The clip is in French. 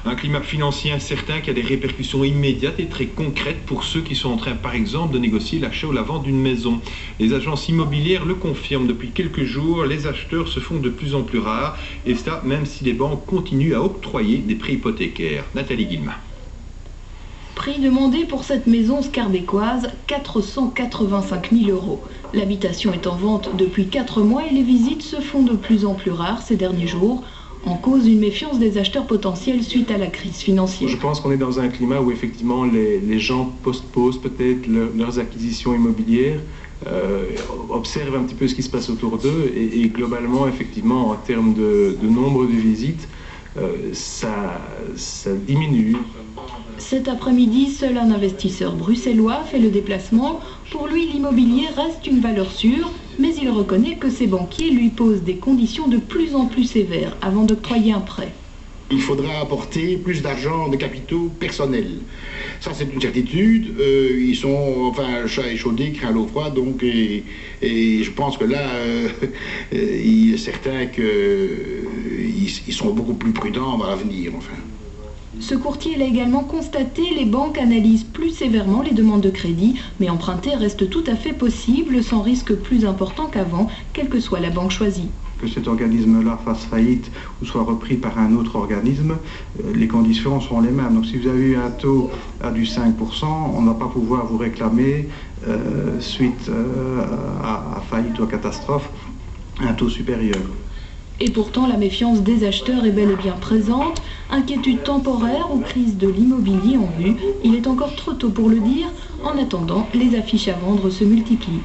Un climat financier incertain qui a des répercussions immédiates et très concrètes pour ceux qui sont en train, par exemple, de négocier l'achat ou la vente d'une maison. Les agences immobilières le confirment depuis quelques jours, les acheteurs se font de plus en plus rares, et cela même si les banques continuent à octroyer des prêts hypothécaires. Nathalie Guillemin. Prix demandé pour cette maison scarbécoise, 485 000 €. L'habitation est en vente depuis 4 mois et les visites se font de plus en plus rares ces derniers jours. En cause, une méfiance des acheteurs potentiels suite à la crise financière. Je pense qu'on est dans un climat où effectivement les gens postposent peut-être leurs acquisitions immobilières, observent un petit peu ce qui se passe autour d'eux et globalement, effectivement, en termes de nombre de visites, ça diminue. Cet après-midi, seul un investisseur bruxellois fait le déplacement. Pour lui, l'immobilier reste une valeur sûre, mais il reconnaît que ses banquiers lui posent des conditions de plus en plus sévères avant d'octroyer un prêt. Il faudra apporter plus d'argent de capitaux personnels. Ça, c'est une certitude. Ils sont, enfin, chat échaudé, craint l'eau froide, donc, et je pense que là, il est certain qu'ils sont beaucoup plus prudents dans l'avenir, enfin. Ce courtier l'a également constaté, les banques analysent plus sévèrement les demandes de crédit, mais emprunter reste tout à fait possible sans risque plus important qu'avant, quelle que soit la banque choisie. Que cet organisme-là fasse faillite ou soit repris par un autre organisme, les conditions sont les mêmes. Donc si vous avez eu un taux à du 5%, on ne va pas pouvoir vous réclamer, suite à faillite ou à catastrophe, un taux supérieur. Et pourtant, la méfiance des acheteurs est bel et bien présente. Inquiétude temporaire ou crise de l'immobilier en vue. Il est encore trop tôt pour le dire. En attendant, les affiches à vendre se multiplient.